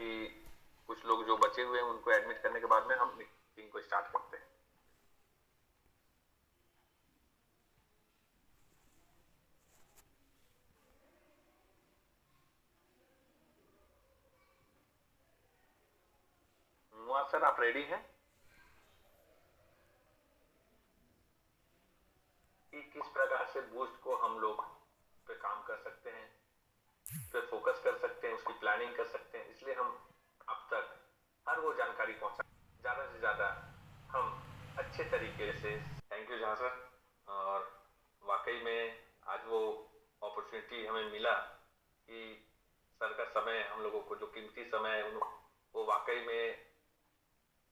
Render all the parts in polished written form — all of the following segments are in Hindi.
कि कुछ लोग जो बचे हुए हैं उनको एडमिट करने के बाद में हम मीटिंग को स्टार्ट करते हैं। मुआ सर, आप रेडी हैं कि किस प्रकार से बूस्ट को हम लोग पे काम कर सकते हैं, पे फोकस कर सकते हैं, उसकी प्लानिंग कर सकते हैं, इसलिए हम आप तक हर वो जानकारी पहुंचा ज्यादा से ज्यादा हम अच्छे तरीके से। थैंक यू जहां सर। और वाकई में आज वो अपॉर्चुनिटी हमें मिला कि सर का समय, हम लोगों को जो कीमती समय है वो वाकई में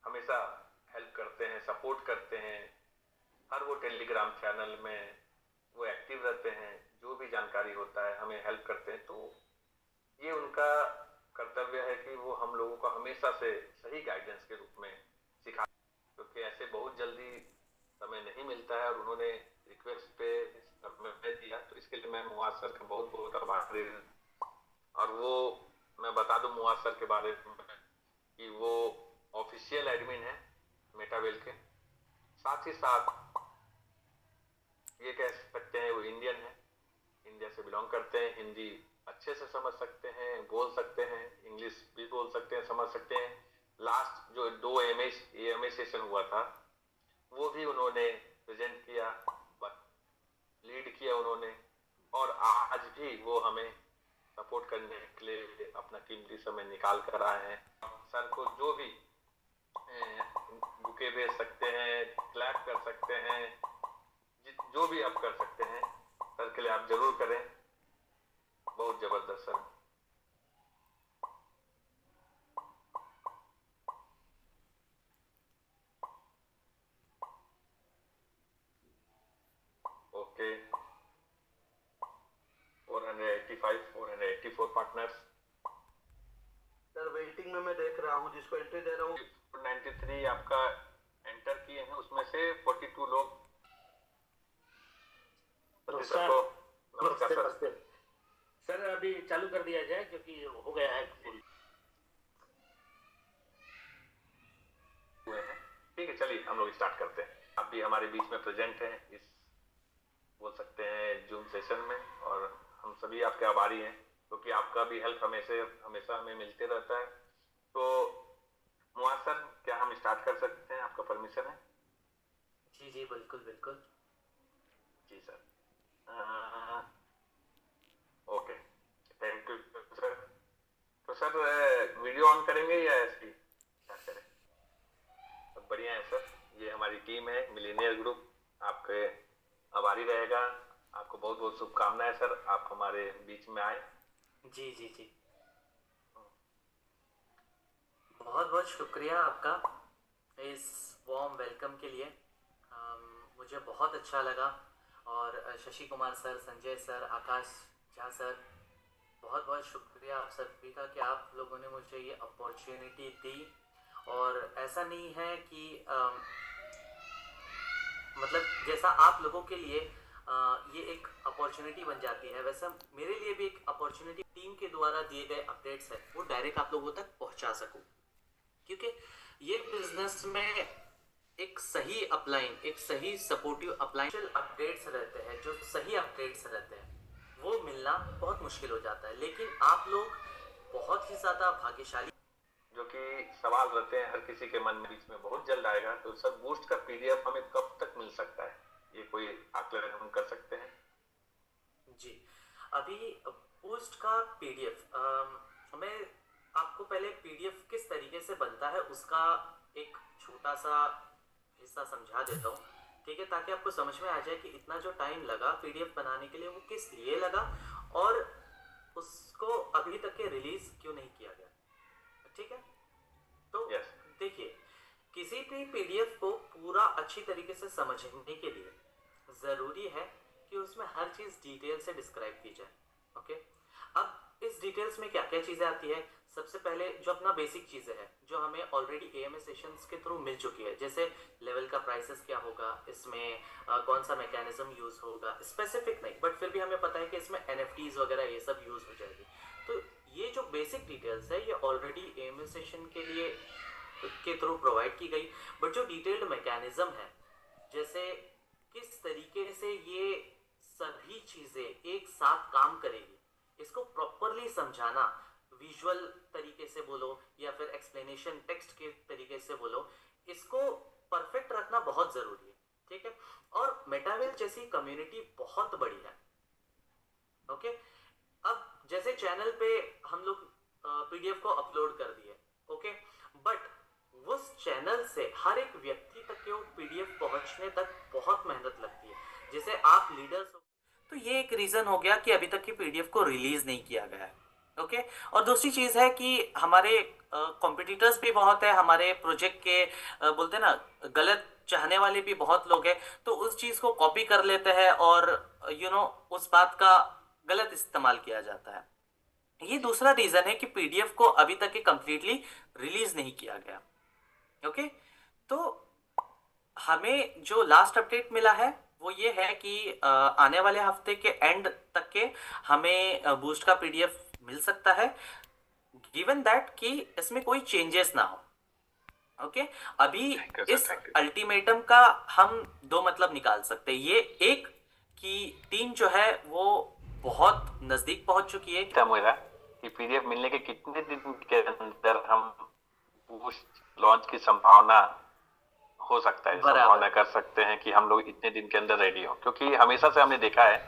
हमेशा हेल्प करते हैं, सपोर्ट करते हैं। हर वो टेलीग्राम चैनल में वो एक्टिव रहते हैं, जो भी जानकारी होता है हमें हेल्प करते हैं। तो ये उनका कर्तव्य है कि वो हम लोगों को हमेशा से सही गाइडेंस के रूप में सिखा, क्योंकि ऐसे बहुत जल्दी समय नहीं मिलता है। और उन्होंने रिक्वेस्ट पे समय दिया, तो इसके लिए मैं मुआज सर का बहुत बहुत आभारी हूँ। और वो मैं बता दूं मुआज सर के बारे में कि वो ऑफिशियल एडमिन है मेटावेल के, साथ ही साथ ये कह सकते हैं वो इंडियन है, इंडिया से बिलोंग करते हैं, हिंदी अच्छे से समझ सकते हैं, बोल सकते हैं, इंग्लिश भी बोल सकते हैं, समझ सकते हैं। लास्ट जो 2 एमए सेशन हुआ था वो भी उन्होंने प्रेजेंट किया, लीड किया उन्होंने। और आज भी वो हमें सपोर्ट करने के लिए अपना कीमती समय निकाल कर आए हैं। सर को जो भी बुके भेज सकते हैं, क्लैप कर सकते हैं, जो भी आप कर सकते हैं सर के लिए आप जरूर करें। बहुत जबरदस्त sir. Okay, 485 484 partners sir waiting में मैं देख रहा हूँ, जिसको एंट्री दे रहा हूँ 93 आपका एंटर किए हैं, उसमें से 42 लोग। नमस्कार सर। सर अभी चालू कर दिया जाए क्योंकि हो गया है फुल। ठीक है, चलिए हम लोग स्टार्ट करते हैं। आप भी हमारे बीच में प्रेजेंट हैं इस, बोल सकते हैं, जूम सेशन में, और हम सभी आपके आभारी हैं क्योंकि आपका भी हेल्प हमेशा हमें मिलते रहता है। तो मुआज सर, क्या हम स्टार्ट कर सकते हैं? आपका परमिशन है? जी जी बिल्कुल बिल्कुल। जी sir. Okay, thank you sir. तो सर वीडियो ऑन करेंगे या ऐसे ही स्टार्ट करें? तो बढ़िया है सर, ये हमारी टीम है मिलीनियर ग्रुप, आपके आभारी रहेगा। आपको बहुत बहुत शुभकामनाएं सर, आप हमारे बीच में आए। जी जी जी, बहुत बहुत शुक्रिया आपका इस वार्म वेलकम के लिए। मुझे बहुत अच्छा लगा। और शशि कुमार सर, संजय सर, आकाश झा सर, बहुत बहुत शुक्रिया आप सभी का कि आप लोगों ने मुझे ये अपॉर्चुनिटी दी। और ऐसा नहीं है कि मतलब जैसा आप लोगों के लिए ये एक अपॉर्चुनिटी बन जाती है, वैसा मेरे लिए भी एक अपॉर्चुनिटी टीम के द्वारा दिए गए अपडेट्स है वो डायरेक्ट आप लोगों तक पहुंचा सकूं। क्योंकि ये बिजनेस में एक सही अपलाइन, एक सही सपोर्टिव अपलाइन अपडेट्स रहते हैं, जो सही अपडेट्स रहते हैं वो मिलना बहुत मुश्किल हो जाता है। लेकिन आप लोग बहुत ही ज़्यादा भाग्यशाली। जो कि सवाल रहते हैं हर किसी के मन में, बीच में बहुत जल्द आएगा। तो सर बूस्ट का पीडीएफ हमें कब तक मिल सकता है, ये कोई आकलन हम कर सकते हैं? जी, अभी बूस्ट का पीडीएफ मैं आपको पहले पीडीएफ किस तरीके से बनता है उसका एक छोटा सा हिस्सा समझा देता हूँ, ठीक है, ताकि आपको समझ में आ जाए कि इतना जो टाइम लगा पीडीएफ बनाने के लिए वो किस लिए लगा और उसको अभी तक के रिलीज क्यों नहीं किया गया। ठीक है, तो देखिए, किसी भी पीडीएफ को पूरा अच्छी तरीके से समझने के लिए जरूरी है कि उसमें हर चीज डिटेल से डिस्क्राइब की जाए। ओके, अब इस डिटेल्स में क्या क्या चीजें आती है? सबसे पहले जो अपना बेसिक चीजें हैं जो हमें ऑलरेडी एएमए सेशंस के थ्रू मिल चुकी है, जैसे लेवल का प्राइसेस क्या होगा, इसमें कौन सा मैकेनिज्म यूज होगा, स्पेसिफिक नहीं बट फिर भी हमें पता है कि इसमें एनएफटीज वगैरह ये सब यूज हो जाएगी। तो ये जो बेसिक डिटेल्स है ये ऑलरेडी एएमए सेशन के लिए के थ्रू प्रोवाइड की गई, बट जो डिटेल्ड मैकेनिज्म है, जैसे किस तरीके से ये सभी चीजें एक साथ काम करेगी, इसको प्रॉपरली समझाना, विजुअल तरीके से बोलो या फिर एक्सप्लेनेशन टेक्स्ट के तरीके से बोलो, इसको परफेक्ट रखना बहुत जरूरी है, ठीक है। और मेटावेल जैसी कम्युनिटी बहुत बड़ी है, ओके। अब जैसे चैनल पे हम लोग पीडीएफ को अपलोड कर दिए, ओके, बट उस चैनल से हर एक व्यक्ति तक के वो पीडीएफ पहुंचने तक बहुत मेहनत लगती है। जैसे आप लीडर्स हो, तो ये एक रीजन हो गया कि अभी तक की पीडीएफ को रिलीज नहीं किया गया है, ओके। और दूसरी चीज है कि हमारे कॉम्पिटिटर्स भी बहुत है, हमारे प्रोजेक्ट के बोलते हैं ना, गलत चाहने वाले भी बहुत लोग हैं, तो उस चीज को कॉपी कर लेते हैं और उस बात का गलत इस्तेमाल किया जाता है। ये दूसरा रीजन है कि पीडीएफ को अभी तक कंप्लीटली रिलीज नहीं किया गया, ओके। तो हमें जो लास्ट अपडेट मिला है वो ये है कि आने वाले हफ्ते के एंड तक के हमें बूस्ट का पीडीएफ मिल सकता है, गिवन दैट कि इसमें कोई चेंजेस ना हो, ओके। अभी इस अल्टीमेटम का हम दो मतलब निकाल सकते हैं। ये एक कि टीम जो है वो बहुत नजदीक पहुंच चुकी है। क्या मेरा कि पीडीएफ मिलने के कितने दिन के अंदर हम बूस्ट लॉन्च की संभावना हो सकता है, संभावना कर सकते हैं कि हम लोग इतने दिन के अंदर रेडी हो, क्योंकि हमेशा से हमने देखा है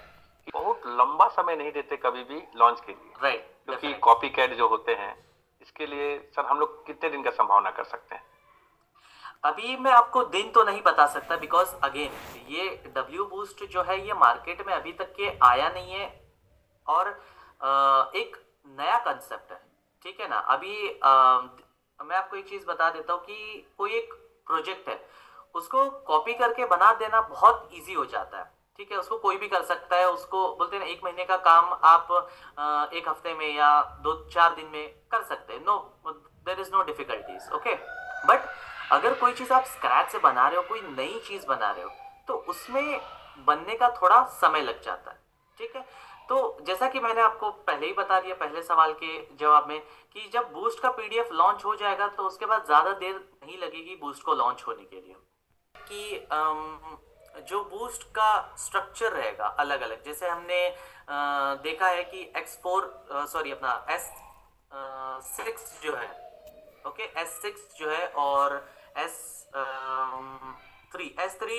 कि बहुत लंबा समय नहीं देते कभी भी लॉन्च के लिए, राइट, क्योंकि कॉपी कैट जो होते हैं, इसके लिए सर हम लोग कितने दिन का संभावना कर सकते हैं? अभी मैं आपको दिन तो नहीं बता सकता, बिकॉज अगेन ये डब्ल्यू बूस्ट जो है ये मार्केट में अभी तक के आया नहीं है और एक नया कंसेप्ट है, ठीक है ना। अभी मैं आपको एक चीज बता देता हूँ कि कोई एक प्रोजेक्ट है, उसको कॉपी करके बना देना बहुत इजी हो जाता है, ठीक है। उसको कोई भी कर सकता है, उसको बोलते हैं ना, 1 महीने का काम आप 1 हफ्ते में या 2-4 दिन में कर सकते हैं, no there is no difficulties, okay. But अगर कोई चीज आप स्क्रैच से बना रहे हो, कोई नई चीज बना रहे हो, तो उसमें बनने का थोड़ा समय लग जाता है, ठीक है। तो जैसा कि मैंने आपको पहले ही बता दिया पहले सवाल के जवाब में कि जब बूस्ट का पीडीएफ लॉन्च हो जाएगा तो उसके बाद ज्यादा देर नहीं लगेगी बूस्ट को लॉन्च होने के लिए। कि जो बूस्ट का स्ट्रक्चर रहेगा अलग अलग, जैसे हमने देखा है कि अपना S6 जो है, ओके, S6 जो है और S3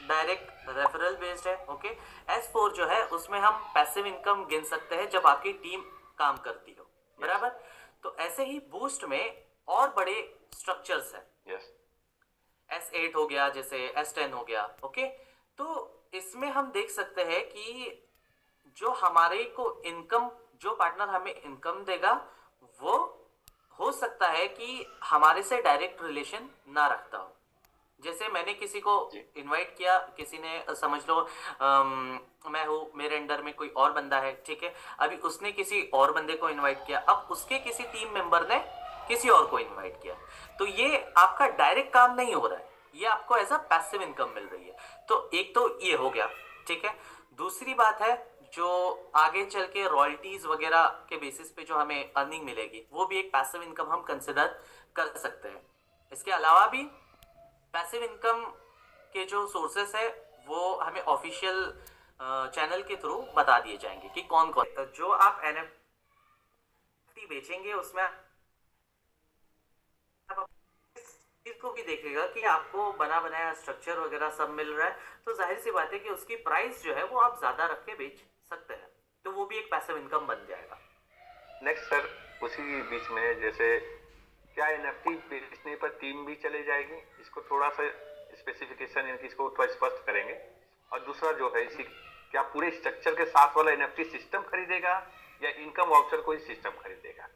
डायरेक्ट रेफरल बेस्ड है, ओके। S4 जो है उसमें हम पैसिव इनकम गिन सकते हैं जब आपकी टीम काम करती हो, बराबर। तो ऐसे ही बूस्ट में और बड़े स्ट्रक्चर्स हैं, S8 हो गया, जैसे S10 हो गया, ओके। तो इसमें हम देख सकते हैं कि जो हमारे को इनकम, जो पार्टनर हमें इनकम देगा, वो हो सकता है कि हमारे से डायरेक्ट रिलेशन ना रखता हो। जैसे मैंने किसी को इनवाइट किया, किसी ने समझ लो मैं हूँ, मेरे अंडर में कोई और बंदा है, ठीक है। अभी उसने किसी और बंदे को इनवाइट किया, अब उसके किसी टीम मेंबर ने किसी और को इनवाइट किया, तो ये आपका डायरेक्ट काम नहीं हो रहा है, ये आपको एज अ पैसिव इनकम मिल रही है। तो एक तो ये हो गया, ठीक है। दूसरी बात है, जो आगे चल के रॉयल्टीज वगैरह के बेसिस पे जो हमें अर्निंग मिलेगी, वो भी एक पैसिव इनकम हम कंसिडर कर सकते हैं। इसके अलावा भी पैसिव इनकम के जो सोर्सेस है वो हमें ऑफिशियल चैनल के थ्रू बता दिए जाएंगे कि कौन कौन जो आप एनएफटी बेचेंगे उसमें आप इसको भी देखेगा कि आपको बना बनाया स्ट्रक्चर वगैरह सब मिल रहा है, तो जाहिर सी बात है कि उसकी प्राइस जो है वो आप ज्यादा रख के बेच सकते हैं, तो वो भी एक पैसिव इनकम बन जाएगा। नेक्स्ट सर, उसी बीच में जैसे क्या एनएफटी बेचने पर टीम भी चले जाएगी, इसको थोड़ा सा स्पेसिफिकेशन इसको थोड़ा स्पष्ट करेंगे। और दूसरा जो है, इसी क्या पूरे स्ट्रक्चर के साथ वाला एनएफटी सिस्टम खरीदेगा या इनकम वाउचर को ही सिस्टम खरीदेगा?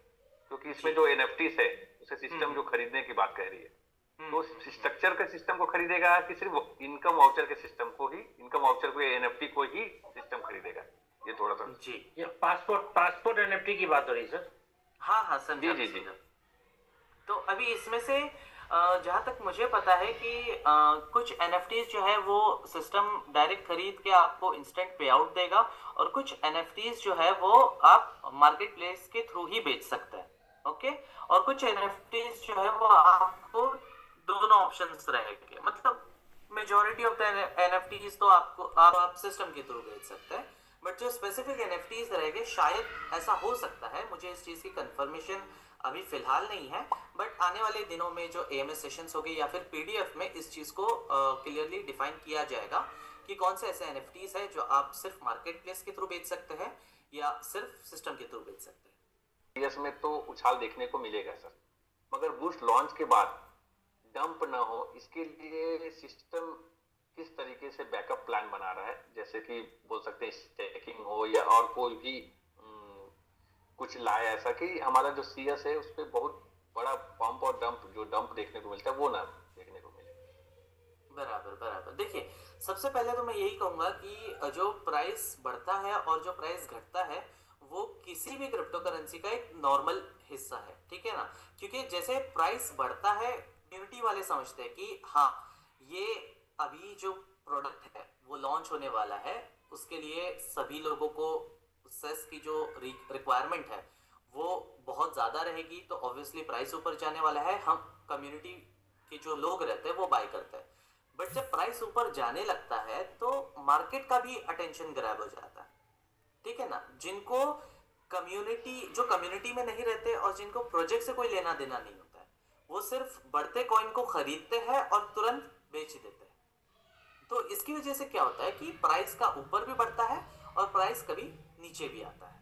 क्योंकि इसमें जो एनएफटीस है उसे सिस्टम जो खरीदने की बात कह रही है, तो स्ट्रक्चर के सिस्टम को खरीदेगा कि सिर्फ इनकम वाउचर के सिस्टम को ही, इनकम वाउचर को एनएफटी को ही सिस्टम खरीदेगा? ये थोड़ा सा जी, ये पासपोर्ट एनएफटी की बात हो रही है सर। हाँ समझा। जी। तो अभी इसमें से जहाँ तक मुझे पता है कि कुछ NFTs जो है वो सिस्टम डायरेक्ट खरीद के आपको इंस्टेंट पे आउट देगा, और कुछ NFTs जो है वो आप मार्केट प्लेस के थ्रू ही बेच सकते हैं। ओके, और कुछ NFTs जो है वो आपको दोनों ऑप्शंस रहेंगे, मतलब मेजॉरिटी ऑफ द NFTs तो आपको आप सिस्टम के थ्रू बेच सकते हैं, बट जो स्पेसिफिक NFTs रहेंगे शायद ऐसा हो सकता है, मुझे इस चीज़ की कंफर्मेशन अभी फिलहाल नहीं है, बट आने वाले दिनों में जो AMS सेशंस होगी या फिर PDF में इस चीज़ को क्लियरली डिफाइन किया जाएगा कि कौन से ऐसे NFTs है जो आप सिर्फ मार्केट प्लेस के थ्रू बेच सकते हैं या सिर्फ सिस्टम के थ्रू बेच सकते हैं। यस में तो उछाल देखने को मिलेगा सर, मगर बूस्ट लॉन्च के बाद डंप ना हो इसके लिए सिस्टम किस तरीके से बैकअप प्लान बना रहा है, जैसे कि बोल सकते हैं स्टेकिंग हो या और कोई भी कुछ लाए ऐसा कि हमारा जो CS है उस पर बहुत बड़ा पंप और डंप जो डंप देखने को मिलता है वो ना देखने को मिले। बराबर बराबर। देखिए, सबसे पहले तो मैं यही कहूंगा कि जो प्राइस बढ़ता है और जो प्राइस घटता है वो किसी भी क्रिप्टो करेंसी का एक नॉर्मल हिस्सा है, ठीक है ना, क्योंकि जैसे प्राइस बढ़ता है कम्युनिटी वाले समझते हैं कि हाँ ये अभी जो प्रोडक्ट है वो लॉन्च होने वाला है, उसके लिए सभी लोगों को सेस की जो रिक्वायरमेंट है वो बहुत ज़्यादा रहेगी, तो ऑब्वियसली प्राइस ऊपर जाने वाला है, हम कम्युनिटी के जो लोग रहते हैं वो बाय करते हैं। बट जब प्राइस ऊपर जाने लगता है तो मार्केट का भी अटेंशन ग्रैब हो जाता है, ठीक है ना, जिनको जो कम्युनिटी में नहीं रहते और जिनको प्रोजेक्ट से कोई लेना देना नहीं होता है, वो सिर्फ बढ़ते कॉइन को खरीदते हैं और तुरंत बेच देते हैं। तो इसकी वजह से क्या होता है कि प्राइस का ऊपर भी बढ़ता है और प्राइस कभी नीचे भी आता है,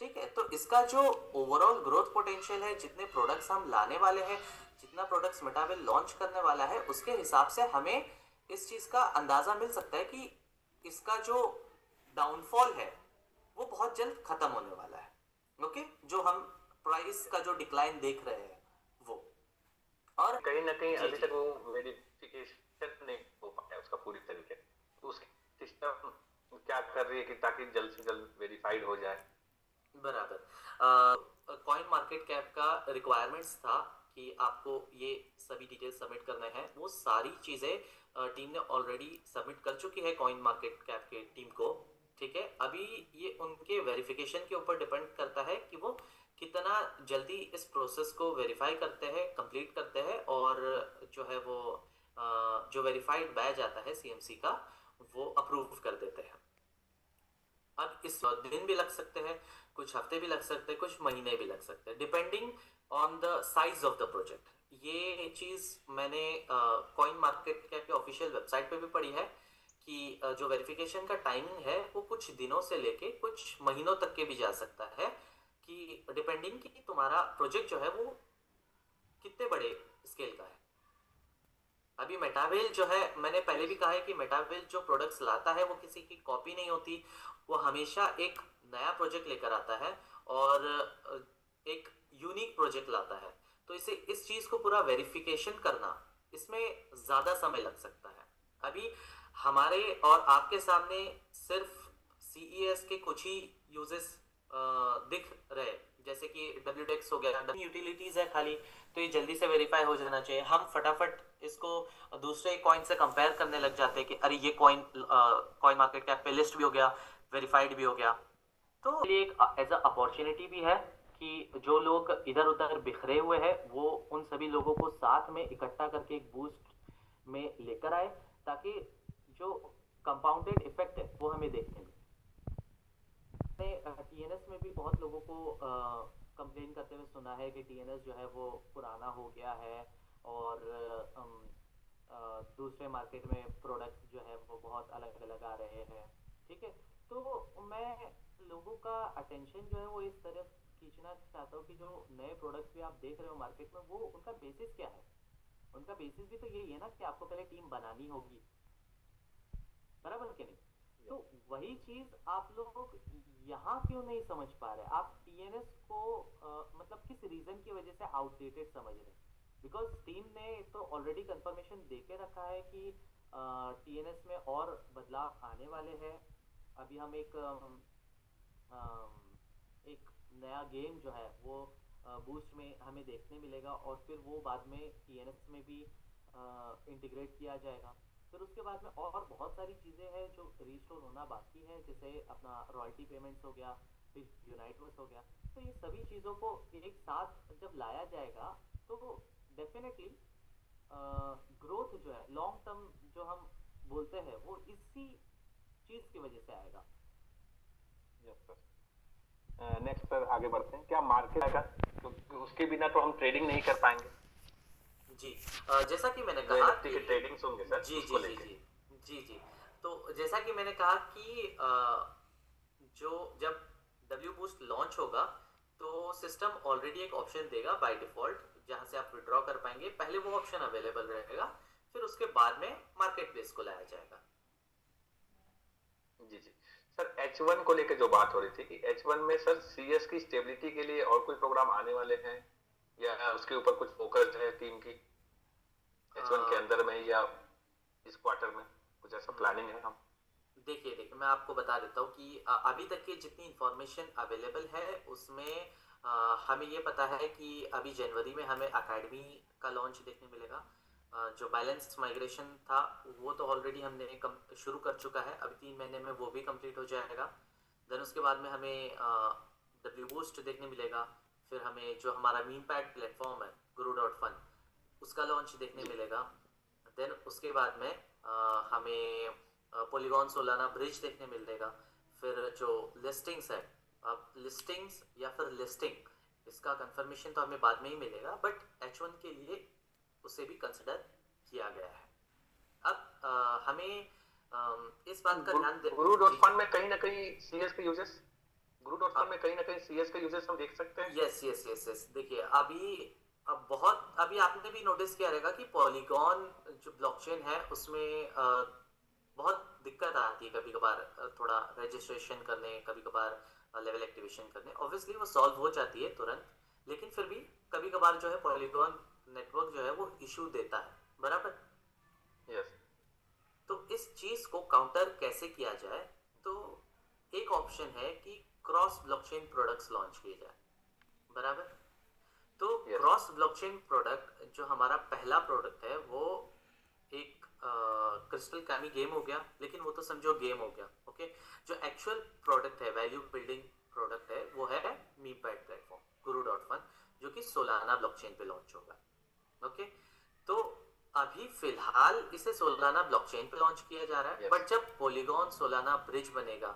ठीक है। तो इसका जो ओवरऑल ग्रोथ पोटेंशियल है, जितने प्रोडक्ट्स हम लाने वाले हैं, जितना प्रोडक्ट्स मेटावेल लॉन्च करने वाला है, उसके हिसाब से हमें इस चीज़ का अंदाज़ा मिल सकता है कि इसका जो डाउनफॉल है वो बहुत जल्द खत्म होने वाला है। ओके, जो हम प्राइस का जो डिक्लाइन देख रहे हैं वो, और कहीं ना कहीं जी अभी जी तक वो वेरिफिकेशन नहीं हो पाया उसका पूरी तरीके, तो उसकी सिस्टम क्या कर रही है कि ताकि जल्द से जल्द वेरीफाइड हो जाए। बराबर। कॉइन मार्केट कैप का रिक्वायरमेंट्स था कि आपको ये सभी डिटेल्स सबमिट करने हैं, वो सारी चीज़ें टीम ने ऑलरेडी सबमिट कर चुकी है कॉइन मार्केट कैप के टीम को, ठीक है। अभी ये उनके वेरिफिकेशन के ऊपर डिपेंड करता है कि वो कितना जल्दी इस प्रोसेस को वेरीफाई करते हैं, कंप्लीट करते हैं, और जो है वो जो वेरीफाइड बैच आता है CMC का वो अप्रूव कर देते हैं। अब इस दिन भी लग सकते हैं, कुछ हफ्ते भी लग सकते हैं, कुछ महीने भी लग सकते हैं, depending on the size of the project. ये चीज़ मैंने कॉइन मार्केट कैप के ऑफिशियल वेबसाइट पे भी पढ़ी है कि जो वेरिफिकेशन का टाइमिंग है वो कुछ दिनों से लेके कुछ महीनों तक के भी जा सकता है, कि डिपेंडिंग कि तुम्हारा प्रोजेक्ट जो है वो कितने बड़े स्केल का है। अभी मेटावेल जो है, मैंने पहले भी कहा है कि मेटावेल जो प्रोडक्ट्स लाता है वो किसी की कॉपी नहीं होती, वो हमेशा एक नया प्रोजेक्ट लेकर आता है और एक यूनिक प्रोजेक्ट लाता है, तो इसे इस चीज़ को पूरा वेरिफिकेशन करना, इसमें ज़्यादा समय लग सकता है। अभी हमारे और आपके सामने सिर्फ CES के कुछ ही यूजेस दिख रहे, जैसे कि WDEX हो गया, यूटिलिटीज़ है खाली, तो ये जल्दी से वेरीफाई हो जाना चाहिए। हम फटाफट इसको दूसरे कॉइन से कंपेयर करने लग जाते हैं कि अरे ये कॉइन मार्केट कैप पे लिस्ट भी हो गया, वेरीफाइड भी हो गया। तो ये एक एज अ अपॉर्चुनिटी भी है कि जो लोग इधर उधर बिखरे हुए हैं वो उन सभी लोगों को साथ में इकट्ठा करके एक बूस्ट में लेकर आए, ताकि जो कंपाउंडेड इफेक्ट है वो हमें देखने मिले। TNS में भी बहुत लोगों को कंप्लेन करते हुए सुना है कि TNS जो है वो पुराना हो गया है और दूसरे मार्केट में प्रोडक्ट्स जो है वो बहुत अलग अलग आ रहे हैं, ठीक है। तो मैं लोगों का अटेंशन जो है वो इस तरफ खींचना चाहता हूँ कि जो नए प्रोडक्ट्स भी आप देख रहे हो मार्केट में, वो उनका बेसिस क्या है। उनका बेसिस भी तो यही है ना कि आपको पहले टीम बनानी होगी, बराबर कि नहीं। तो वही चीज आप लोग यहाँ क्यों नहीं समझ पा रहे। आप TNS को मतलब किस रीजन की वजह से आउटडेटेड समझ रहे हैं। बिकॉज टीम ने तो ऑलरेडी कंफर्मेशन दे के रखा है कि TNS में और बदलाव आने वाले हैं। अभी हम एक नया गेम जो है वो बूस्ट में हमें देखने मिलेगा, और फिर वो बाद में ENS में भी इंटीग्रेट किया जाएगा। फिर उसके बाद में और बहुत सारी चीज़ें हैं जो रीस्टोर होना बाकी है, जैसे अपना रॉयल्टी पेमेंट्स हो गया, फिर यूनाइटवर्स हो गया। तो ये सभी चीज़ों को एक साथ जब लाया जाएगा तो डेफिनेटली ग्रोथ जो है लॉन्ग टर्म जो हम बोलते हैं वो इसी चीज़ की वजह से आएगा। Yes sir. नेक्स्ट सर आगे बढ़ते हैं। क्या मार्केट आएगा, क्योंकि उसके बिना तो हम ट्रेडिंग नहीं कर पाएंगे। जी, जैसा कि मैंने जो कहा NFT के ट्रेडिंग्स होंगे सर, जी उसको जी जी लेके। जी जी जी। तो जैसा कि मैंने कहा कि जो जब W बूस्ट लॉन्च होगा तो सिस्टम ऑलरेडी एक ऑप्शन देगा बाय डिफॉल्ट, जहां से आप विड्रॉ कर पाएंगे। पहले वो ऑप्शन अवेलेबल रहेगा, फिर उसके बाद में मार्केट प्लेस को लाया जाएगा। जी जी सर। H1 को लेके जो बात हो रही थी कि H1 में सर CS की स्टेबिलिटी के लिए और कोई प्रोग्राम आने वाले हैं, या उसके ऊपर कुछ फोकस है टीम की H1 के अंदर में, या इस क्वार्टर में कुछ ऐसा प्लानिंग है? हम देखिए मैं आपको बता देता हूँ कि अभी तक की जितनी इंफॉर्मेशन अवेलेबल है उसमें हमें ये पता है कि अभी जनवरी में हमें अकेडमी का लॉन्च देखने मिलेगा। जो बैलेंस माइग्रेशन था वो तो ऑलरेडी हमने शुरू कर चुका है, अभी 3 महीने में वो भी कंप्लीट हो जाएगा। देन उसके बाद में हमें W बूस्ट देखने मिलेगा। फिर हमें जो हमारा मीम पैड प्लेटफॉर्म है guru.fun उसका लॉन्च देखने मिलेगा। देन उसके बाद में हमें पॉलीगॉन सोलाना ब्रिज देखने मिलेगा। फिर जो लिस्टिंग्स है, अब लिस्टिंग्स या फिर लिस्टिंग इसका कंफर्मेशन तो हमें बाद में ही मिलेगा, बट H1 के लिए उसे भी कंसिडर किया गया है। अब हमें इस बात का ध्यान guru.fun में कहीं ना कहीं CS के यूजेस, guru.fun में कहीं ना कहीं CS के यूजेस हम देख सकते हैं। Yes yes yes yes. देखिए अभी आपने भी नोटिस किया रहेगा कि पॉलीगॉन जो ब्लॉकचेन है उसमें बहुत दिक्कत आती है कभी कभार, थोड़ा रजिस्ट्रेशन करने, कभी कभार लेवल एक्टिवेशन करने। ऑब्वियसली वो सॉल्व हो जाती है तुरंत, लेकिन फिर भी कभी कभार जो है पॉलीगॉन नेटवर्क जो है वो इशू देता है, बराबर। यस। तो इस चीज को काउंटर कैसे किया जाए, तो एक ऑप्शन है कि क्रॉस ब्लॉकचेन प्रोडक्ट्स लॉन्च किए जाए, बराबर। तो क्रॉस ब्लॉकचेन प्रोडक्ट जो हमारा पहला प्रोडक्ट है वो एक क्रिस्टल कैमी गेम हो गया, लेकिन वो तो समझो गेम हो गया, ओके। जो एक्चुअल प्रोडक्ट है, वैल्यू बिल्डिंग प्रोडक्ट है, वो है मीम पैड प्लेटफॉर्म guru.fun, जो कि सोलाना ब्लॉकचेन पे लॉन्च होगा, ओके। तो अभी फिलहाल इसे सोलाना ब्लॉकचेन पे लॉन्च किया जा रहा है, बट जब पॉलीगॉन सोलाना ब्रिज बनेगा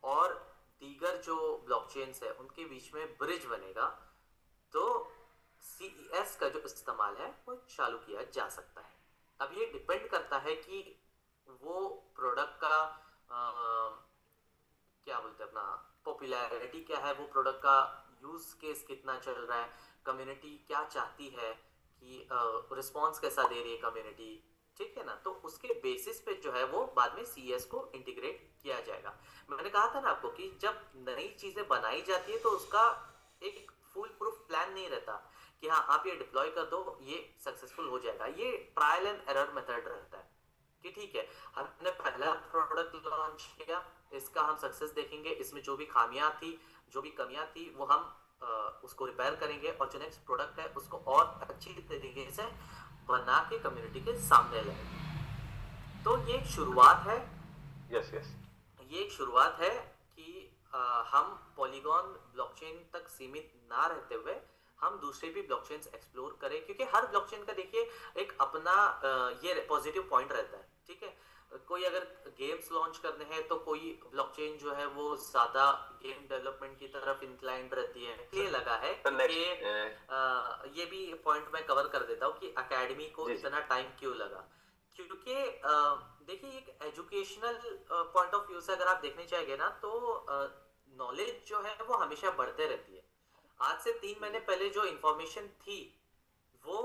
और दीगर जो ब्लॉकचेन्स है उनके बीच में ब्रिज बनेगा, तो CES का जो इस्तेमाल है वो चालू किया जा सकता है। अब ये डिपेंड करता है कि वो प्रोडक्ट का क्या बोलते हैं, अपना पॉपुलैरिटी क्या है, वो प्रोडक्ट का यूज केस कितना चल रहा है, कम्युनिटी क्या चाहती है, कि रिस्पॉन्स कैसा दे रही है कम्युनिटी, ठीक है ना। तो उसके बेसिस पे जो है वो बाद में CES को इंटीग्रेट किया जाएगा। मैंने कहा था ना आपको कि जब नई चीजें बनाई जाती है तो उसका एक फुल प्रूफ प्लान नहीं रहता कि हाँ आप ये डिप्लॉय कर दो ये सक्सेसफुल हो जाएगा। ये ट्रायल एंड एरर मेथड रहता है कि ठीक है हमने पहला प्रोडक्ट लॉन्च किया, इसका हम सक्सेस देखेंगे, इसमें जो भी खामियां थी, जो भी कमियां थी वो हम उसको रिपेयर करेंगे, और जो नेक्स्ट प्रोडक्ट है उसको और अच्छी तरीके से बना के कम्युनिटी के सामने लाएंगे। तो ये एक शुरुआत है। Yes yes. ये एक शुरुआत है कि हम पॉलीगॉन ब्लॉकचेन तक सीमित ना रहते हुए हम दूसरे भी ब्लॉकचेन्स एक्सप्लोर करें, क्योंकि हर ब्लॉकचेन का देखिए एक अपना ये पॉजिटिव पॉइंट रहता है, ठीक है। कोई अगर गेम्स लॉन्च करने हैं तो कोई ब्लॉकचेन जो है वो ज्यादा गेम डेवलपमेंट की तरफ इंक्लाइंड रहती है। ये लगा है कि ये भी पॉइंट मैं कवर कर देता हूँ कि एकेडमी को इतना टाइम क्यों लगा, क्योंकि देखिए एक एजुकेशनल पॉइंट ऑफ व्यू से अगर आप देखने चाहेंगे ना तो नॉलेज जो है वो हमेशा बढ़ते रहती है। आज से 3 महीने पहले जो इंफॉर्मेशन थी वो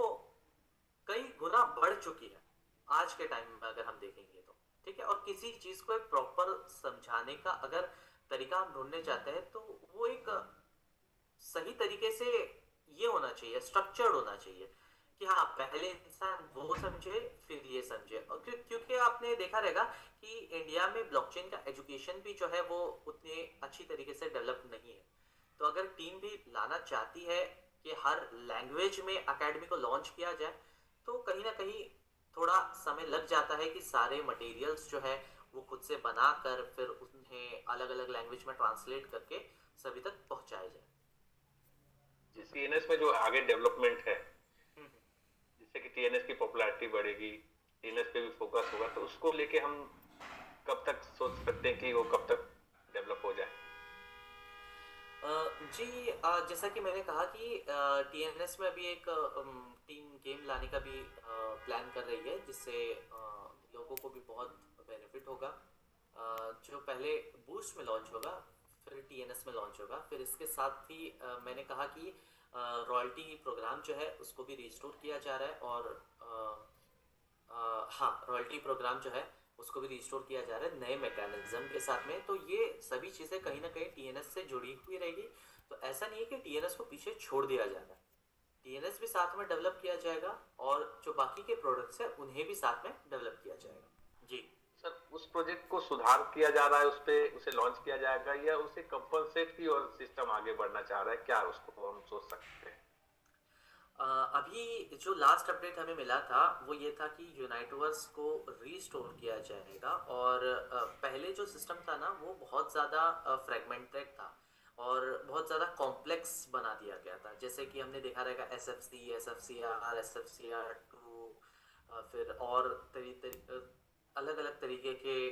कई गुना बढ़ चुकी है आज के टाइम में अगर हम देखेंगे तो, ठीक है। और किसी चीज को एक प्रॉपर समझाने का अगर तरीका हम ढूंढने चाहते हैं तो वो एक सही तरीके से ये होना चाहिए, स्ट्रक्चर्ड होना चाहिए कि हाँ पहले इंसान वो समझे फिर ये समझे। और क्योंकि आपने देखा रहेगा कि इंडिया में ब्लॉकचेन का एजुकेशन भी जो है वो उतने अच्छी तरीके से डेवलप नहीं है। तो अगर टीम भी लाना चाहती है कि हर लैंग्वेज में एकेडमी को लॉन्च किया जाए, तो कहीं ना कहीं थोड़ा समय लग जाता है कि सारे मटेरियल्स जो है वो खुद से बनाकर फिर उन्हें अलग अलग लैंग्वेज में ट्रांसलेट करके सभी तक पहुंचाया जाए। टीएनएस में जो आगे डेवलपमेंट है, हम्म, जिससे कि टीएनएस की पॉपुलैरिटी बढ़ेगी, टीएनएस पे भी फोकस होगा, तो उसको लेके हम कब तक सोच सकते हैं कि वो कब तक डेवलप हो जाए? जी, जैसा कि मैंने कहा कि टीएनएस में अभी एक टीम गेम लाने का भी प्लान कर रही है, जिससे लोगों को भी बहुत बेनिफिट होगा। जो पहले बूस्ट में लॉन्च होगा, फिर टीएनएस में लॉन्च होगा, फिर इसके साथ ही मैंने कहा कि रॉयल्टी प्रोग्राम जो है उसको भी रिस्टोर किया जा रहा है, और हाँ, रॉयल्टी प्रोग्राम जो है उसको भी रिस्टोर किया जा रहा है नए मैकेनिज्म के साथ में। तो ये सभी चीज़ें कहीं ना कहीं टीएनएस से जुड़ी हुई रहेगी। तो ऐसा नहीं है कि टीएनएस को पीछे छोड़ दिया जाएगा, टीएनएस भी साथ में डेवलप किया जाएगा, और जो बाकी के प्रोडक्ट्स हैं उन्हें भी साथ में डेवलप किया जाएगा। जी सर, उस प्रोजेक्ट को सुधार किया जा रहा है, उस पे उसे लॉन्च किया जाएगा, या उसे कंपनसेट की और सिस्टम आगे बढ़ना चाह रहा है, क्या उसको हम सोच सकते हैं? अभी जो लास्ट अपडेट हमें मिला था वो ये था कि यूनाइटवर्स को रीस्टोर किया जाएगा, और पहले जो सिस्टम था ना वो बहुत ज़्यादा फ्रेगमेंटेड था और बहुत ज़्यादा कॉम्प्लेक्स बना दिया गया था। जैसे कि हमने देखा रहेगा SFC, SFCR, SFCR2, फिर और अलग अलग तरीके के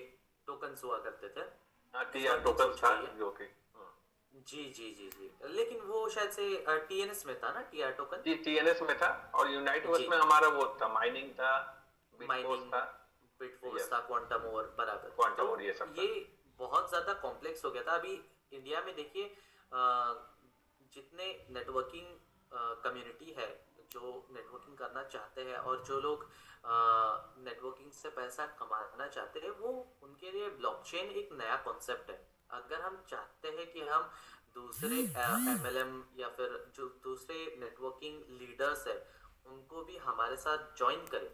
टोकन्स हुआ करते थे। हाँ, इस टीआर बार भी टोकन सोच था रही है। जो कि जी जी जी जी, लेकिन वो शायद से टीएनएस में था ना, टीआर टोकन। जी टीएनएस में था, और यूनाइटवर्स जी, में हमारा वो था, माइनिंग था, बिटफोर्स माइनिंग, था, बिटफोर्स यस, था, क्वांटम और बराबर। तो क्वांटम और ये सब ये था। बहुत ज़्यादा कॉम्प्लेक्स हो गया था। अभी इंडिया में देखिए, जितने नेटवर्किंग कम्युनिटी है जो नेटवर्किंग करना चाहते हैं और जो लोग नेटवर्किंग से पैसा कमाना चाहते हैं, वो उनके लिए ब्लॉकचेन एक नया कॉन्सेप्ट है। अगर हम चाहते हैं कि हम दूसरे MLM या फिर जो दूसरे नेटवर्किंग लीडर्स है उनको भी हमारे साथ ज्वाइन करें,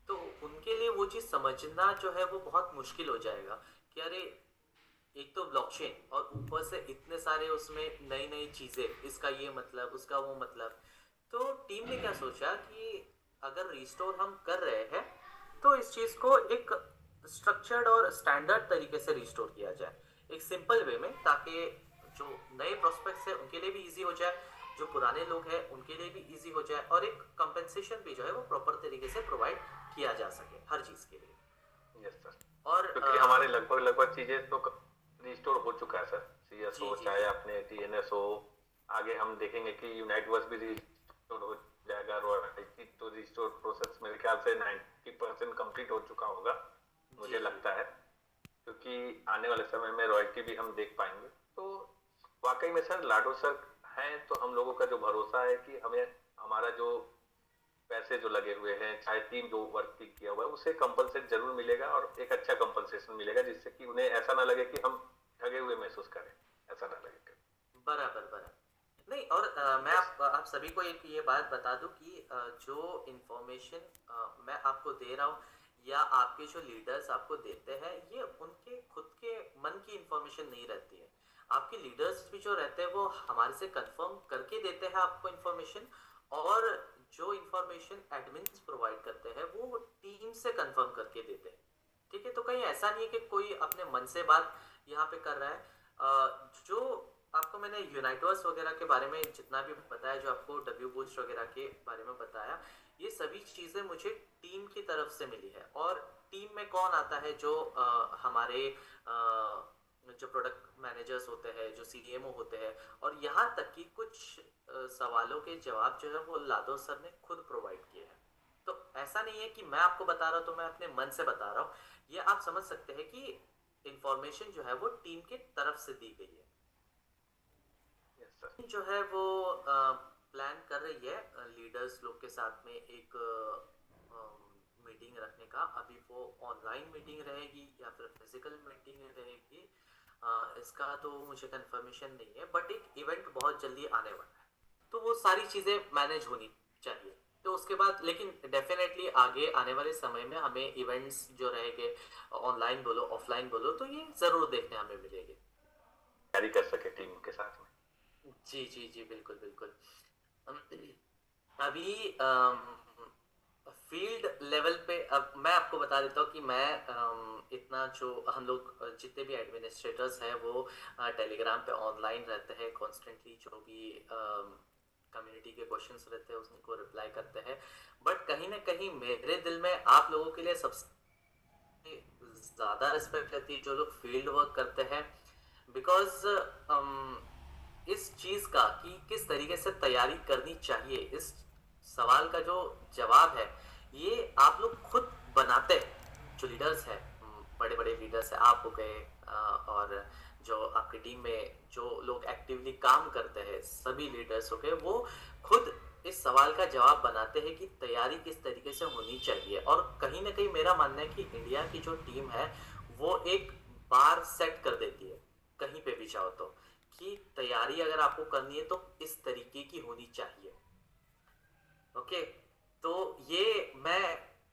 तो उनके लिए वो चीज़ समझना जो है वो बहुत मुश्किल हो जाएगा कि अरे, एक तो ब्लॉकचेन और ऊपर से इतने सारे उसमें नई नई चीज़ें, इसका ये मतलब, उसका वो मतलब। तो टीम ने क्या सोचा कि अगर रिस्टोर हम कर रहे हैं तो इस चीज़ को एक स्ट्रक्चर्ड और स्टैंडर्ड तरीके से रिस्टोर किया जाए, एक सिंपल वे में, ताकि जो नए प्रोस्पेक्ट्स है उनके लिए भी इजी हो जाए, जो पुराने लोग हैं उनके लिए भी इजी हो जाए, और एक कंपेंसेशन भी जो है वो प्रॉपर तरीके से प्रोवाइड किया जा सके हर चीज़ के लिए। यस सर, और क्योंकि हमारे लगभग लगभग चीजें तो रिस्टोर हो चुका है सर, सीएस जी हो जी चाहे जी अपने टीएनएस हो। आगे हम देखेंगे कि यूनाइटवर्स भी रिस्टोर हो जाएगा, रॉयल्टी तो रिस्टोर प्रोसेस मेरे ख्याल से 90% कंप्लीट हो चुका होगा, जी मुझे जी। लगता है, क्योंकि आने वाले समय में रॉयल्टी भी हम देख पाएंगे। तो वाकई में सर, लाडो सर हैं तो हम लोगों का जो भरोसा है कि हमें हमारा जो पैसे जो लगे हुए हैं, चाहे टीम जो वर्क किया हुआ है, उसे कंपनसेट जरूर मिलेगा, और एक अच्छा कंपनसेशन मिलेगा, जिससे कि उन्हें ऐसा ना लगे कि हम ठगे हुए महसूस करें, ऐसा ना लगे कि। बराबर बराबर। नहीं, और मैं आप सभी को एक ये बात बता दूं कि जो इन्फॉर्मेशन मैं आपको दे रहा हूँ या आपके जो लीडर्स आपको देते हैं, ये उनके खुद के मन की इन्फॉर्मेशन नहीं रहती है। आपके लीडर्स भी जो रहते हैं वो हमारे से कंफर्म करके देते हैं आपको इन्फॉर्मेशन, और जो इन्फॉर्मेशन एडमिन्स प्रोवाइड करते हैं वो टीम से कंफर्म करके देते हैं। ठीक है, तो कहीं ऐसा नहीं है कि कोई अपने मन से बात यहाँ पे कर रहा है। जो आपको मैंने यूनाइटवर्स वगैरह के बारे में जितना भी बताया, जो आपको डब्ल्यू बूस्ट वगैरह के बारे में बताया, ये सभी चीज़ें मुझे टीम की तरफ से मिली है। और टीम में कौन आता है, जो हमारे जो प्रोडक्ट मैनेजर्स होते हैं, जो CDMO होते हैं, और यहाँ तक कि कुछ सवालों के जवाब जो है वो लादो सर ने खुद प्रोवाइड किए हैं। तो ऐसा नहीं है कि मैं आपको बता रहा हूँ तो मैं अपने मन से बता रहा हूँ। ये आप समझ सकते हैं कि इंफॉर्मेशन जो है वो टीम के तरफ से दी गई है। यस सर, जो है वो प्लान कर रही है लीडर्स लोग के साथ में एक मीटिंग रखने का। अभी वो ऑनलाइन मीटिंग रहेगी या फिर फिजिकल मीटिंग रहेगी, इसका तो मुझे कंफर्मेशन नहीं है, बट एक इवेंट बहुत जल्दी आने वाला है, तो वो सारी चीज़ें मैनेज होनी चाहिए। तो उसके बाद लेकिन डेफिनेटली आगे आने वाले समय में हमें इवेंट्स जो रहेंगे, ऑनलाइन बोलो ऑफलाइन बोलो, तो ये ज़रूर देखने हमें मिलेंगे। कैरी कर सके टीम के साथ में। जी जी जी, बिल्कुल बिल्कुल। अभी फील्ड लेवल पे अब मैं आपको बता देता हूँ कि मैं इतना जो हम लोग जितने भी एडमिनिस्ट्रेटर्स हैं वो टेलीग्राम पे ऑनलाइन रहते हैं कॉन्स्टेंटली, जो भी कम्युनिटी के क्वेश्चंस रहते हैं उसको रिप्लाई करते हैं। बट कहीं ना कहीं मेरे दिल में आप लोगों के लिए सबसे ज़्यादा रिस्पेक्ट रहती है जो लोग फील्ड वर्क करते हैं, बिकॉज इस चीज़ का कि किस तरीके से तैयारी करनी चाहिए, इस सवाल का जो जवाब है ये आप लोग खुद बनाते हैं। जो लीडर्स हैं, बड़े बड़े लीडर्स हैं, आप हो गए और जो आपकी टीम में जो लोग एक्टिवली काम करते हैं सभी लीडर्स हो गए, वो खुद इस सवाल का जवाब बनाते हैं कि तैयारी किस तरीके से होनी चाहिए। और कहीं ना कहीं मेरा मानना है कि इंडिया की जो टीम है वो एक बार सेट कर देती है कहीं पे भी जाओ तो, कि तैयारी अगर आपको करनी है तो इस तरीके की होनी चाहिए। ओके, तो ये मैं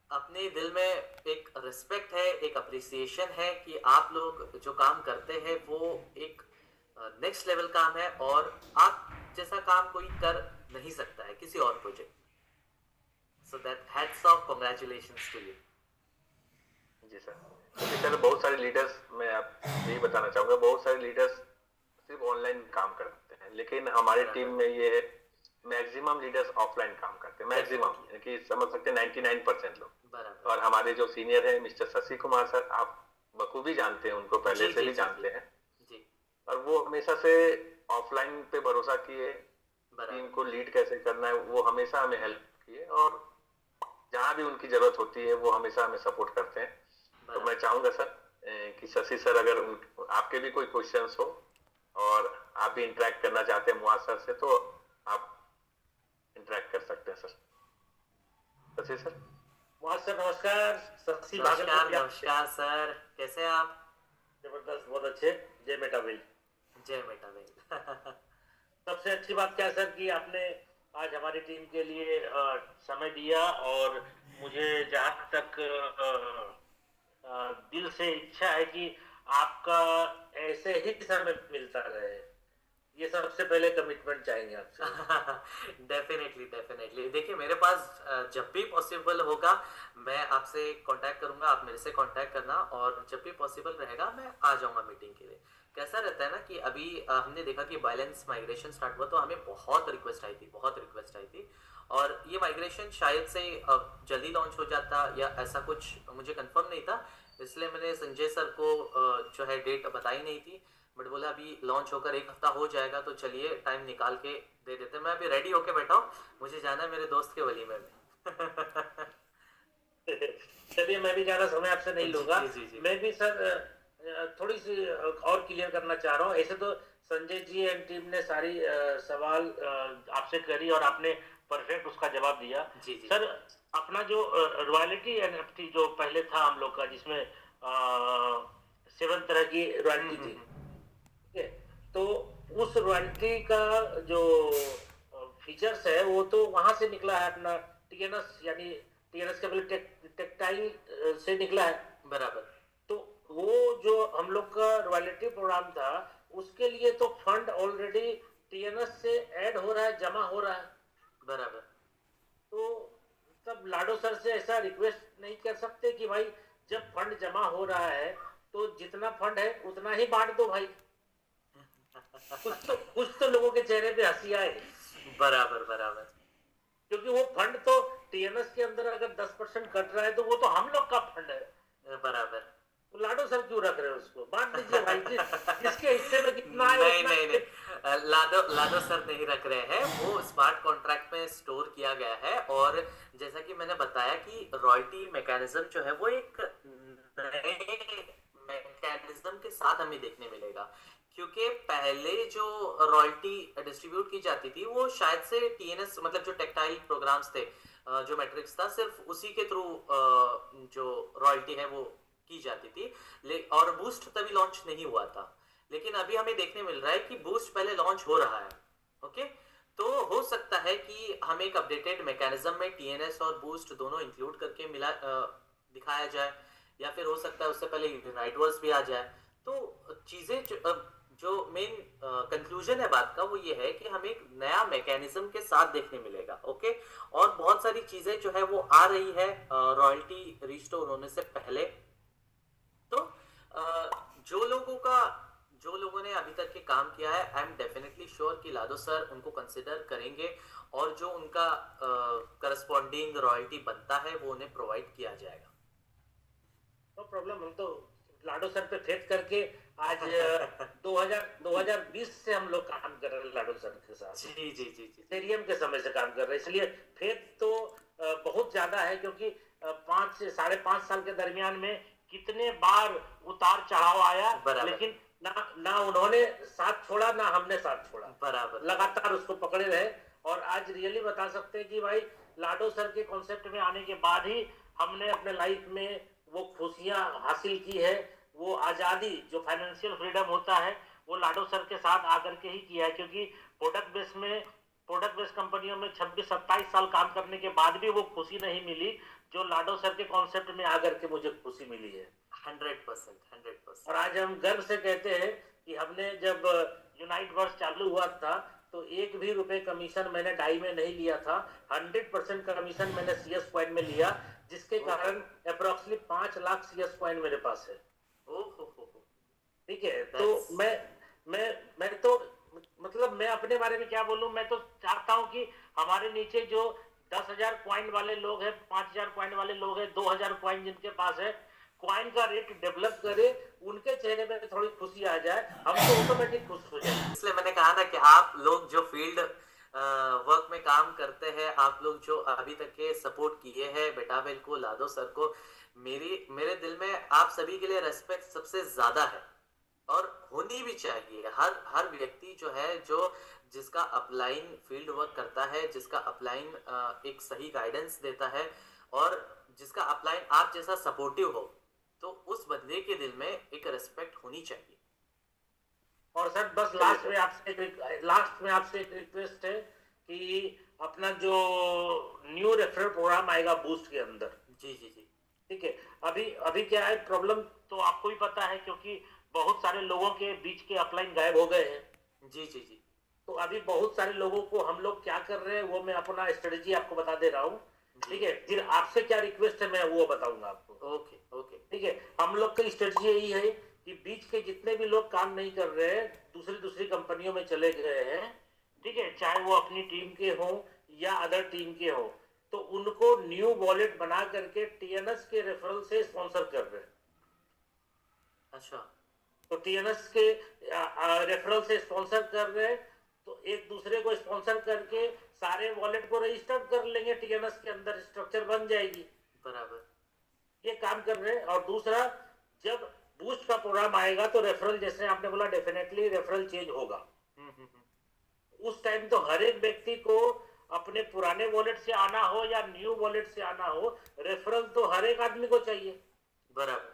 अपने दिल में एक रिस्पेक्ट है, एक अप्रिसिएशन है कि आप लोग जो काम करते हैं वो एक नेक्स्ट लेवल काम है और आप जैसा काम कोई कर नहीं सकता है किसी और project. So that hats off, congratulations to you. जी सर। क्योंकि सर बहुत सारे लीडर्स, मैं आप यही बताना चाहूँगा, बहुत सारे लीडर्स सिर्फ ऑनलाइन काम करते हैं, लेकिन हमारी टीम में ये है मैक्सिमम लीडर्स ऑफलाइन काम करते हैं, मैक्सिमम, यानी समझ सकते हैं 99% लोग। और हमारे जो सीनियर है मिस्टर शशि कुमार सर, आप बखूबी जानते हैं उनको, पहले से भी जानते हैं, और वो हमेशा से ऑफलाइन पे भरोसा किए, टीम को लीड कैसे करना है वो हमेशा हमें हेल्प किए, और जहाँ भी उनकी जरूरत होती है वो हमेशा हमें सपोर्ट करते हैं। तो मैं चाहूंगा सर कि शशि सर अगर आपके भी कोई क्वेश्चंस हो और आप भी इंटरेक्ट करना चाहते हैं मुआज सर से, तो आप इंटरेक्ट कर सकते हैं sir. Shashi sir. Muaz sir नमस्कार। शशि नमस्कार। नमस्कार सर, कैसे हैं आप? जबरदस्त, बहुत अच्छे। जय मेटावेल। जय मेटावेल। सबसे अच्छी बात क्या है सर कि आपने आज हमारी टीम के लिए समय दिया, और मुझे जहाँ तक दिल से इच्छा है कि आपका ऐसे ही समय मिलता रहे, ये सबसे पहले कमिटमेंट चाहेंगे आपसे। Definitely definitely. देखिए मेरे पास जब भी पॉसिबल होगा मैं आपसे कांटेक्ट करूंगा, आप मेरे से कांटेक्ट करना, और जब भी पॉसिबल रहेगा मैं आ जाऊंगा मीटिंग के लिए। कैसा रहता है ना कि अभी हमने देखा कि बैलेंस माइग्रेशन स्टार्ट हुआ तो हमें बहुत रिक्वेस्ट आई थी, बहुत रिक्वेस्ट आई थी, और ये माइग्रेशन शायद से जल्दी लॉन्च हो जाता या ऐसा कुछ मुझे कंफर्म नहीं था, इसलिए मैंने संजय सर को जो है डेट बताई नहीं थी, बट बोला अभी लॉन्च होकर 1 हफ्ता हो जाएगा तो चलिए टाइम निकाल के दे देते। मैं अभी रेडी होके बैठा हूँ, मुझे जाना है मेरे दोस्त के वलीमे में। चलिए, मैं भी ज्यादा समय आपसे नहीं लूंगा। मैं भी सर थोड़ी सी और क्लियर करना चाह रहा हूँ। ऐसे तो संजय जी एंड टीम ने सारी सवाल आपसे करी और आपने परफेक्ट उसका जवाब दिया। सर अपना जो रॉयल्टी एनएफटी जो पहले था हम लोग का, जिसमें 7 तरह की रॉयल्टी थी, ठीक है, तो उस रॉयल्टी का जो फीचर्स है वो तो वहां से निकला है, अपना टीएनएस, यानी टीएनएस के पहले टेक्टाइल से निकला है। बराबर। तो वो जो हम लोग का रॉयल्टी प्रोग्राम था उसके लिए तो फंड ऑलरेडी टीएनएस से ऐड हो रहा है, जमा हो रहा है। बराबर। तो तब लाडो सर से ऐसा रिक्वेस्ट नहीं कर सकते कि भाई जब फंड जमा हो रहा है तो जितना फंड है उतना ही बांट दो भाई। कुछ तो लोगों के चेहरे पे हंसी आए। बराबर बराबर। क्योंकि वो फंड तो टीएनएस के अंदर अगर 10% कट रहा है तो वो तो हम लोग का फंड है। बराबर। तो लाडो सर क्यों रख रहे हैं उसको? बांट दीजिए भाई, जिसके हिस्से में कितना है। नहीं, लाडो सर नहीं रख रहे हैं, वो स्मार्ट कॉन्ट्रैक्ट में स्टोर किया गया है। और जैसा कि मैंने बताया कि रॉयल्टी मैकेनिज्म जो है वो एक नए मैकेनिज्म के साथ हमें देखने मिलेगा, क्योंकि पहले जो रॉयल्टी डिस्ट्रीब्यूट की जाती थी वो शायद से टीएनएस, मतलब जो टेक्टाइल प्रोग्राम्स थे, जो मैट्रिक्स था, सिर्फ उसी के थ्रू जो रॉयल्टी है वो की जाती थी, और बूस्ट तभी लॉन्च नहीं हुआ था। लेकिन अभी हमें देखने मिल रहा है कि बूस्ट पहले लॉन्च हो रहा है। ओके, तो हो सकता है कि हमें एक अपडेटेड मैकेनिज्म में टीएनएस और बूस्ट दोनों इंक्लूड करके मिला दिखाया जाए, या फिर हो सकता है उससे पहले यूनाइट वर्स भी आ जाए। तो चीजें जो मेन कंक्लूजन है बात का वो ये है कि हमें एक नया मैकेनिज्म के साथ देखने मिलेगा। ओके, और बहुत सारी चीजें जो है वो आ रही है रॉयल्टी रिस्टोर होने से पहले। तो जो लोगों का जो लोगों ने अभी तक के काम किया है, आई एम डेफिनेटली श्योर कि लाडो सर उनको कंसिडर करेंगे और जो उनका करस्पॉन्डिंग रॉयल्टी बनता है वो उन्हें प्रोवाइड किया जाएगा। नो प्रॉब्लम, हम तो लाडो सर पे फेथ करके आज 2020 से हम लोग काम कर रहे हैं लाडो सर के साथ। जी जी जी जी स्टेडियम के समय से काम कर रहे हैं, इसलिए फेथ तो बहुत ज्यादा है, क्योंकि 5 से 5.5 साल के दरमियान में कितने बार उतार चढ़ाव आया, लेकिन ना उन्होंने साथ छोड़ा ना हमने साथ छोड़ा, बराबर लगातार उसको पकड़े रहे। और आज रियली बता सकते हैं कि भाई लाडो सर के कॉन्सेप्ट में आने के बाद ही हमने अपने लाइफ में वो खुशियां हासिल की है, वो आजादी जो फाइनेंशियल फ्रीडम होता है वो लाडो सर के साथ आकर के ही किया है। क्योंकि प्रोडक्ट बेस कंपनियों में 26-27 साल काम करने के बाद भी वो खुशी नहीं मिली जो लाडो सर के कॉन्सेप्ट में आकर के मुझे खुशी मिली है। 100%। और आज हम गर्व से कहते हैं कि हमने जब यूनाइट वर्स चालू हुआ था तो एक भी रुपए कमीशन मैंने डाई में नहीं लिया था, 100% कमीशन मैंने CS कॉइन में लिया, जिसके कारण अप्रोक्सीमेटली 5 लाख CS कॉइन मेरे पास है। ठीक है, तो मैं तो मतलब मैं अपने बारे में क्या बोलूं, मैं तो चाहता हूं कि हमारे नीचे जो 10,000 कॉइन वाले लोग हैं, 5,000 कॉइन वाले लोग हैं, 2,000 कॉइन जिनके पास है, कॉइन का रेट डेवलप करे, उनके चेहरे में थोड़ी खुशी आ जाए, हम तो ऑटोमेटिक खुश हो जाए। इसलिए मैंने कहा ना कि आप लोग जो फील्ड वर्क में काम करते हैं, आप लोग जो अभी तक के सपोर्ट किए हैं बेटाबेल को, लाडो सर को, मेरे दिल में आप सभी के लिए रेस्पेक्ट सबसे ज्यादा है और होनी भी चाहिए। हर व्यक्ति जो है, जो जिसका अपलाइन फील्ड वर्क करता है, जिसका अपलाइन एक सही गाइडेंस देता है और जिसका अपलाइन आप जैसा सपोर्टिव हो, तो उस बंदे के दिल में एक रेस्पेक्ट होनी चाहिए। और सर बस लास्ट में आपसे एक रिक्वेस्ट है कि अपना जो न्यू रेफरल प्रोग्राम आएगा बूस्ट के अंदर, जी जी जी, ठीक है, अभी क्या है प्रॉब्लम तो आपको भी पता है, क्योंकि बहुत सारे लोगों के बीच के अपलाइन गायब हो गए हैं। जी जी जी, तो अभी बहुत सारे लोगों को हम लोग क्या कर रहे हैं वो मैं अपना स्ट्रेटजी आपको बता दे रहा हूँ। ठीक है, फिर आपसे क्या रिक्वेस्ट है मैं वो बताऊंगा आपको। ओके ओके, ठीक है, हम लोग की स्ट्रेटजी यही है कि बीच के जितने भी लोग काम नहीं कर रहे हैं, दूसरी कंपनियों में चले गए हैं, ठीक है, चाहे वो अपनी टीम के हों या अदर टीम के हों, तो उनको न्यू वॉलेट बना करके TNS के रेफरल से स्पॉन्सर कर रहे हैं। अच्छा, तो TNS के रेफरल से स्पॉन्सर कर रहे हैं, तो एक दूसरे को स्पॉन्सर करके सारे वॉलेट को रजिस्टर कर लेंगे, TNS के अंदर स्ट्रक्चर बन जाएगी। बराबर, ये काम कर रहे हैं। और दूसरा, जब बूस्ट का प्रोग्राम आएगा तो रेफरल, जैसे आपने बोला, डेफिनेटली रेफरल चेंज होगा। उस टाइम तो हर एक व्यक्ति को अपने पुराने वॉलेट से आना हो या न्यू वॉलेट से आना हो, रेफरल तो हर एक आदमी को चाहिए। बराबर,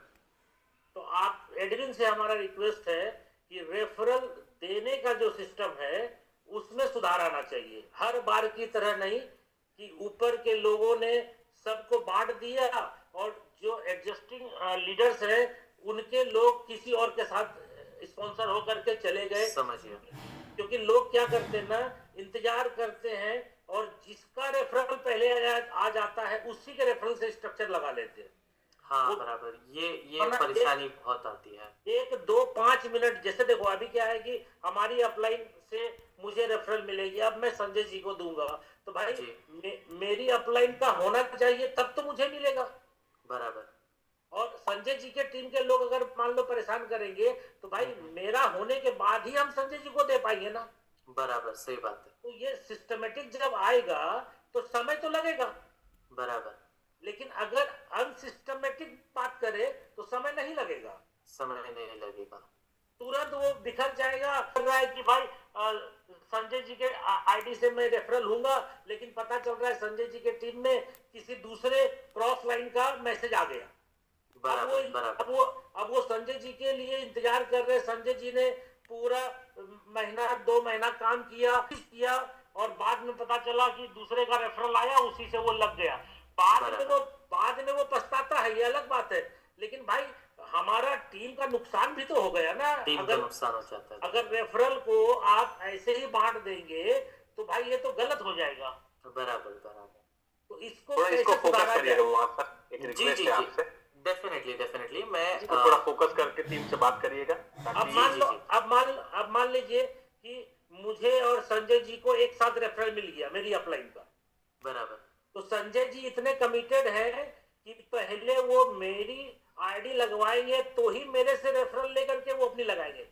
तो आप एडमिन से हमारा रिक्वेस्ट है कि रेफरल देने का जो सिस्टम है उसमें सुधार आना चाहिए। हर बार की तरह नहीं कि ऊपर के लोगों ने सबको बांट दिया और जो एडजस्टिंग लीडर्स हैं उनके लोग किसी और के साथ स्पॉन्सर होकर के चले गए। समझिए, क्योंकि लोग क्या करते हैं ना, इंतजार करते हैं और जिसका रेफरल पहले आ जाता है उसी के रेफरल से स्ट्रक्चर लगा लेते हैं। हाँ बराबर, ये परेशानी बहुत आती है। 1, 2, 5 मिनट, जैसे देखो अभी क्या है कि हमारी अपलाइन से मुझे रेफरल मिलेगी, अब मैं संजय जी को दूंगा, तो भाई मेरी अपलाइन का होना चाहिए तब तो मुझे मिलेगा। बराबर, और संजय जी के टीम के लोग अगर मान लो परेशान करेंगे तो भाई मेरा होने के बाद ही हम संजय जी को दे पाएंगे ना। बराबर, सही बात है। तो ये सिस्टमेटिक जब आएगा तो समय तो लगेगा। बराबर, लेकिन अगर अनसिस्टमेटिक बात करे तो समय नहीं लगेगा। तुरंत वो बिखर जाएगा। कर रहा है कि भाई संजय जी के आईडी से मैं रेफरल लूंगा, लेकिन पता चल रहा है संजय जी के टीम में किसी दूसरे क्रॉस लाइन का मैसेज आ गया। अब वो संजय जी के लिए इंतजार कर रहे। संजय जी ने पूरा महीना 2 महीना काम किया और बाद में पता चला कि दूसरे का रेफरल आया, उसी से वो लग गया। बाद में वो पछताता है, ये अलग बात है। लेकिन भाई हमारा टीम का नुकसान भी तो हो गया ना। टीम का नुकसान हो जाता है। अगर रेफरल को आप ऐसे ही बांट देंगे तो भाई ये तो गलत हो जाएगा। बराबर बराबर। तो इसको फोकस करिएगा वहाँ पर, एक जी रिक्वेस्ट जी है जी, आपसे। डेफिनेटली मैं इसको थोड़ा फोकस करके टीम से बात करिएगा। अब मान लीजिए कि मुझे और संजय जी को एक साथ रेफरल मिल गया मेरी अपलाइन का। बराबर। तो संजय जी इतने कमिटेड है कि पहले वो मेरी आईडी लगवाएंगे तो ही मेरे से रेफरल लेकर के वो अपनी लगाएंगे।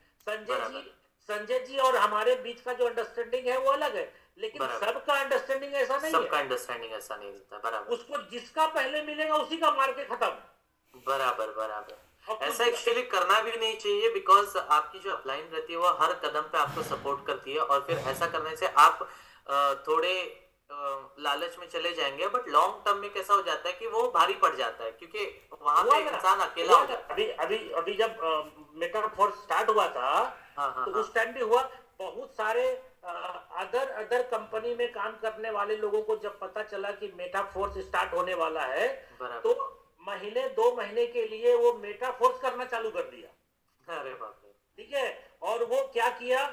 संजय जी और हमारे बीच का जो अंडरस्टैंडिंग है वो अलग है, लेकिन सबका अंडरस्टैंडिंग ऐसा नहीं है। सबका अंडरस्टैंडिंग ऐसा नहीं रहता। बराबर। उसको जिसका पहले मिलेगा उसी का मार के खत्म। बराबर बराबर। ऐसा एक्चुअली करना भी नहीं चाहिए, बिकॉज आपकी जो अपलाइन रहती है वो हर कदम पे आपको सपोर्ट करती है, और फिर ऐसा करने से आप थोड़े लालच में चले जाएंगे, बट लॉन्ग टर्म में कैसा हो जाता है कि वो भारी पड़ जाता है, क्योंकि वहां पे इंसान अकेला हो जाता है। अभी जब मेटाफोर्स स्टार्ट हुआ था, तो उस टाइम भी हुआ, बहुत सारे अदर कंपनी में काम करने वाले लोगों को जब पता चला कि मेटाफोर्स स्टार्ट होने वाला है, तो महीने 2 महीने के लिए वो मेटाफोर्स करना चालू कर दिया। अरे बाप रे। ठीक है, और वो क्या किया,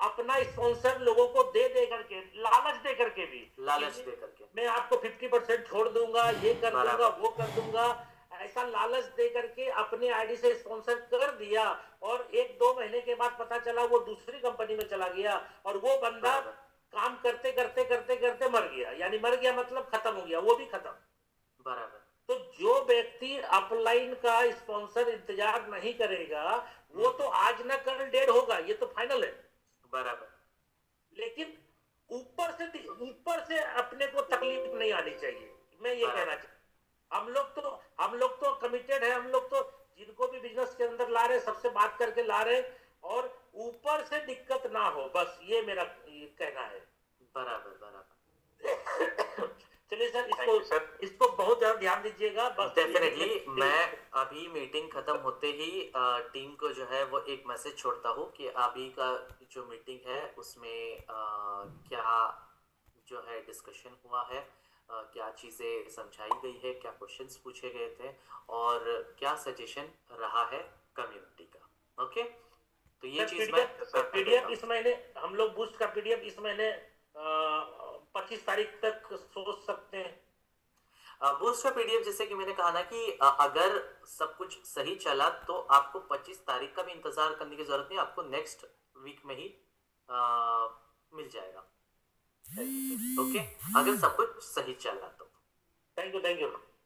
अपना स्पॉन्सर लोगों को दे करके, लालच दे करके मैं आपको 50% छोड़ दूंगा, ये कर दूंगा, वो कर दूंगा, ऐसा लालच दे करके अपने आईडी से स्पॉन्सर कर दिया। और 1-2 महीने के बाद पता चला वो दूसरी कंपनी में चला गया, और वो बंदा काम करते करते मर गया। यानी मर गया मतलब खत्म हो गया, वो भी खत्म। बराबर। तो जो व्यक्ति अपलाइन का स्पॉन्सर इंतजार नहीं करेगा, वो तो आज ना कल डेड होगा, ये तो फाइनल है। बराबर। लेकिन ऊपर से अपने को तकलीफ नहीं आनी चाहिए, मैं ये कहना चाहता हूँ। हम लोग तो कमिटेड है, हम लोग तो जिनको भी बिजनेस के अंदर ला रहे सबसे बात करके ला रहे, और ऊपर से दिक्कत ना हो, बस ये मेरा कहना है। बराबर बराबर। चलिए सर, इसको बहुत ज्यादा ध्यान दीजिएगा। डेफिनेटली मैं अभी मीटिंग खत्म होते ही टीम को जो है वो एक मैसेज छोड़ता हूँ कि अभी का जो मीटिंग है उसमें क्या जो है डिस्कशन हुआ है, क्या चीज़ें समझाई गई है, क्या क्वेश्चंस पूछे गए थे, और क्या सजेशन रहा है कम्युनिटी का। ओके, तो ये चीज़ मैं पीडीएफ इस महीने हम लोग बूस्ट का पीडीएफ इस महीने 25 तारीख तक सोच सकते हैं। बूस्ट का पीडीएफ जैसे कि मैंने कहा ना कि अगर सब कुछ सही चला तो आपको 25 तारीख का भी इंतजार करने की जरूरत नहीं, आपको नेक्स्ट वीक में ही मिल जाएगा। ओके, अगर सब कुछ सही चला तो। Thank you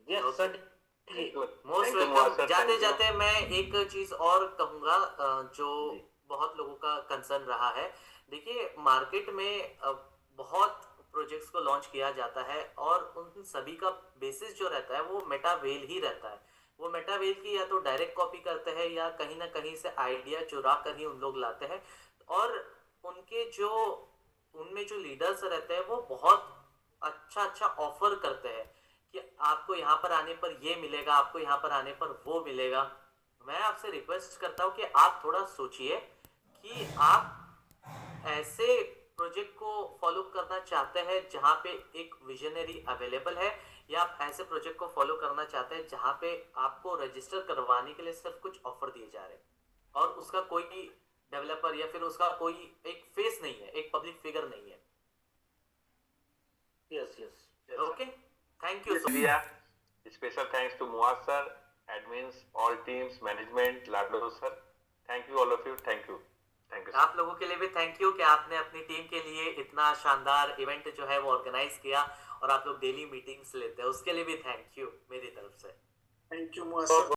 yes sir, most welcome. जाते जाते मैं एक चीज और कहूंगा जो बहुत लोगों का कंसर्न रहा है। देखिए, मार्केट में बहुत प्रोजेक्ट्स को लॉन्च किया जाता है, और उन सभी का बेसिस जो रहता है वो मेटावेल ही रहता है। वो मेटावेल की या तो डायरेक्ट कॉपी करते हैं या कहीं ना कहीं से आइडिया चुरा कर ही उन लोग लाते हैं, और उनमें जो लीडर्स रहते हैं वो बहुत अच्छा ऑफर करते हैं कि आपको यहाँ पर आने पर ये मिलेगा, आपको यहाँ पर आने पर वो मिलेगा। मैं आपसे रिक्वेस्ट करता हूँ कि आप थोड़ा सोचिए कि आप ऐसे प्रोजेक्ट को फॉलो करना चाहते हैं जहाँ पे एक विजनरी अवेलेबल है, या आप ऐसे प्रोजेक्ट को फॉलो करना चाहते हैं जहाँ पे आपको रजिस्टर करवाने के लिए सिर्फ कुछ ऑफर दिए जा रहे हैं, और उसका कोई डेवलपर या फिर उसका कोई एक फेस नहीं है, एक पब्लिक फिगर नहीं है। Yes okay, thank you. Special thanks to Muaz sir, admins, all teams, management, Lado sir, thank you all of you. Thank you आप लोगों के लिए भी थैंक यू कि आपने अपनी टीम के लिए इतना शानदार इवेंट जो है वो ऑर्गेनाइज किया, और आप लोग डेली मीटिंग्स लेते हैं, उसके लिए भी थैंक यू मेरी तरफ से। Thank you Muaz sir.